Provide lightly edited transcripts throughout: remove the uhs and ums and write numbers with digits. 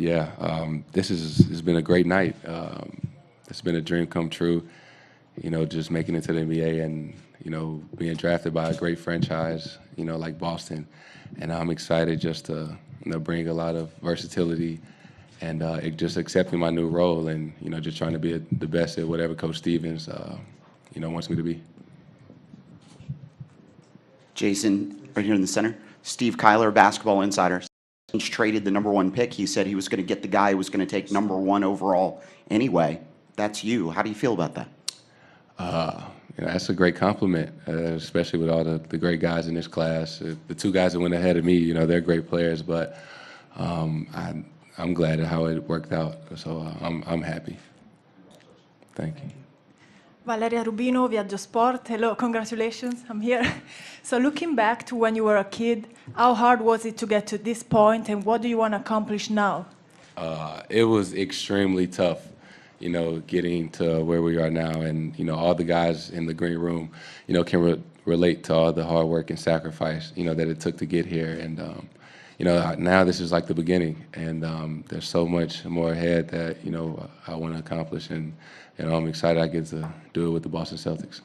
Yeah, this has been a great night. It's been a dream come true. Just making it to the NBA and being drafted by a great franchise. Like Boston, and I'm excited just to bring a lot of versatility and just accepting my new role and just trying to be the best at whatever Coach Stevens wants me to be. Jayson, right here in the center. Steve Kyler, Basketball Insider. Since traded the #1 pick, he said he was going to get the guy who was going to take #1 overall anyway. That's you. How do you feel about that? That's a great compliment, especially with all the great guys in this class. The two guys that went ahead of me, they're great players, but I'm glad at how it worked out. So I'm happy. Thank you. Valeria Rubino, Viaggio Sport. Hello, congratulations, I'm here. So looking back to when you were a kid, how hard was it to get to this point, and what do you want to accomplish now? It was extremely tough, getting to where we are now. And, all the guys in the green room, can relate to all the hard work and sacrifice, that it took to get here. And, now this is like the beginning. And there's so much more ahead that, I want to accomplish. And, I'm excited I get to do it with the Boston Celtics.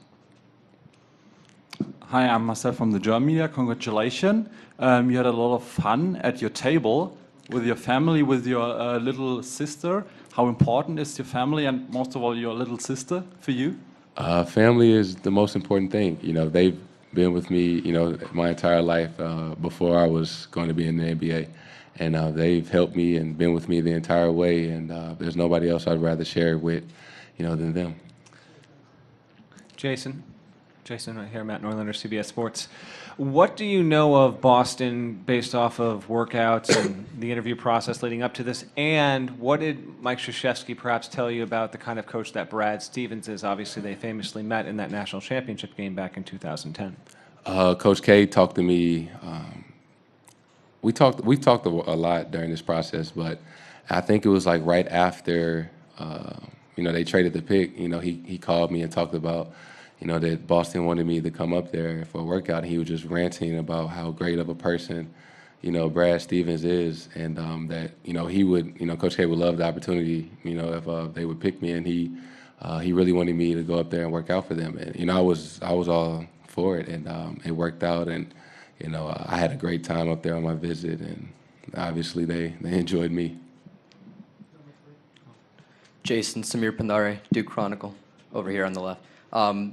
Hi, I'm Marcel from the German media. Congratulations. You had a lot of fun at your table with your family, with your little sister. How important is your family and most of all your little sister for you? Family is the most important thing. They've been with me, my entire life before I was going to be in the NBA. And they've helped me and been with me the entire way. And there's nobody else I'd rather share it with, than them. Jayson right here, Matt Norlander, CBS Sports. What do you know of Boston based off of workouts and the interview process leading up to this? And what did Mike Krzyzewski perhaps tell you about the kind of coach that Brad Stevens is? Obviously, they famously met in that national championship game back in 2010. Coach K talked to me. We've talked a lot during this process, but I think it was like right after they traded the pick. He called me and talked about that Boston wanted me to come up there for a workout. And he was just ranting about how great of a person Brad Stevens is, and that he would Coach K would love the opportunity if they would pick me, and he really wanted me to go up there and work out for them. And I was all for it, and it worked out, and I had a great time up there on my visit, and obviously they enjoyed me. Jayson, Samir Pandare, Duke Chronicle, over here on the left.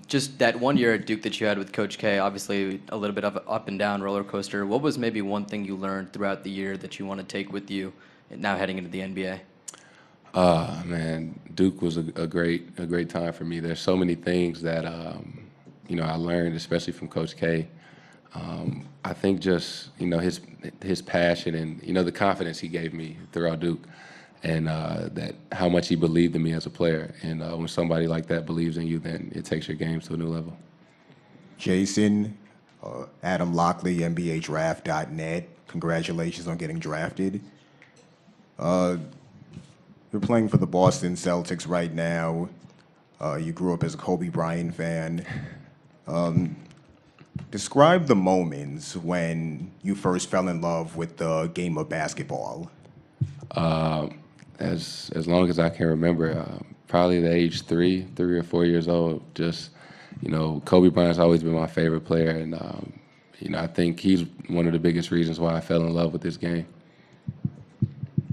Just that 1 year at Duke that you had with Coach K, obviously a little bit of an up and down roller coaster. What was maybe one thing you learned throughout the year that you want to take with you now heading into the NBA? Man, Duke was a great time for me. There's so many things that I learned, especially from Coach K. I think just his passion and the confidence he gave me throughout Duke. And that how much he believed in me as a player. And when somebody like that believes in you, then it takes your game to a new level. Jayson, Adam Lockley, NBADraft.net. Congratulations on getting drafted. You're playing for the Boston Celtics right now. You grew up as a Kobe Bryant fan. Describe the moments when you first fell in love with the game of basketball. As long as I can remember, probably the age 3 or 4 years old. Just Kobe Bryant's always been my favorite player, and I think he's one of the biggest reasons why I fell in love with this game.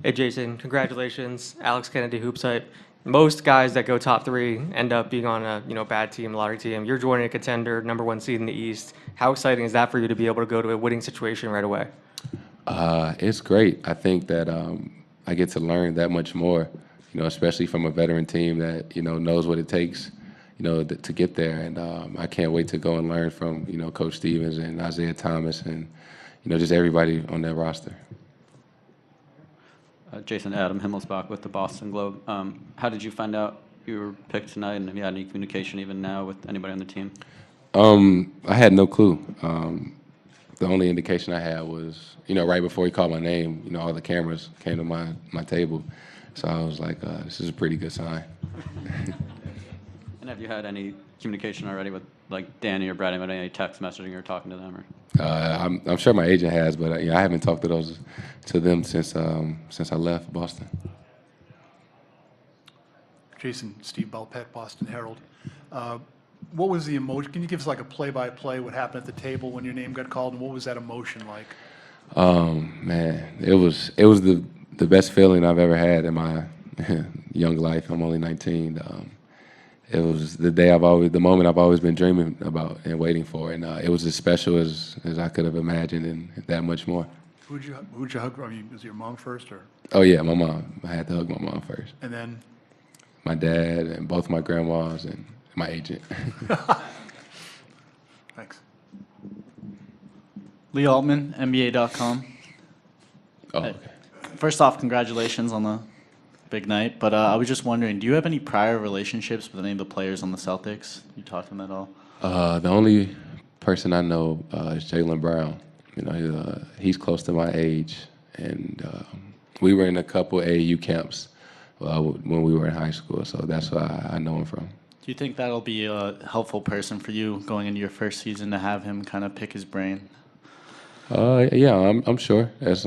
Hey Jayson, congratulations, Alex Kennedy, Hoopsite. Most guys that go top 3 end up being on a bad team, lottery team. You're joining a contender, #1 seed in the East. How exciting is that for you to be able to go to a winning situation right away? It's great. I think that I get to learn that much more, especially from a veteran team that knows what it takes, to get there. And I can't wait to go and learn from Coach Stevens and Isaiah Thomas and just everybody on that roster. Jayson, Adam Himmelsbach with the Boston Globe. How did you find out you were picked tonight, and have you had any communication even now with anybody on the team? I had no clue. The only indication I had was, right before he called my name, all the cameras came to my table. So I was like, this is a pretty good sign. And have you had any communication already with, like, Danny or Brad? Any text messaging or talking to them? Or? I'm sure my agent has, but I haven't talked to them since I left Boston. Jason, Steve Belpeck, Boston Herald. What was the emotion? Can you give us like a play-by-play what happened at the table when your name got called, and what was that emotion like? Man, it was the best feeling I've ever had in my young life. I'm only 19. It was the moment I've always been dreaming about and waiting for, and it was as special as I could have imagined, and that much more. Who'd you hug? I mean, was it your mom first, or? Oh yeah, my mom. I had to hug my mom first. And then? My dad and both my grandmas and my agent. Thanks. Lee Altman, NBA.com. Oh, okay. First off, congratulations on the big night. But I was just wondering, do you have any prior relationships with any of the players on the Celtics? You talk to them at all? The only person I know is Jaylen Brown. He's close to my age, and we were in a couple AAU camps when we were in high school, so that's where I know him from. Do you think that'll be a helpful person for you going into your first season to have him kind of pick his brain? Yeah, I'm sure. As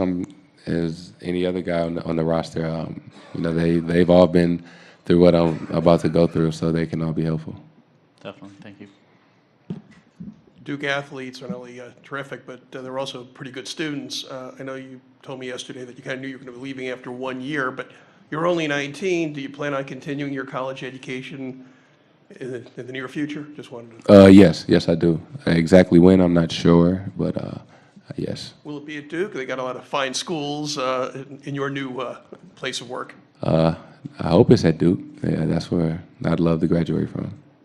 any other guy on the roster, they've all been through what I'm about to go through, so they can all be helpful. Definitely, thank you. Duke athletes are not only terrific, but they're also pretty good students. I know you told me yesterday that you kind of knew you were going to be leaving after 1 year, but you're only 19. Do you plan on continuing your college education in the near future? Just wanted to. Yes, I do. Exactly when, I'm not sure, but yes. Will it be at Duke? They got a lot of fine schools in your new place of work. I hope it's at Duke. Yeah, that's where I'd love to graduate from.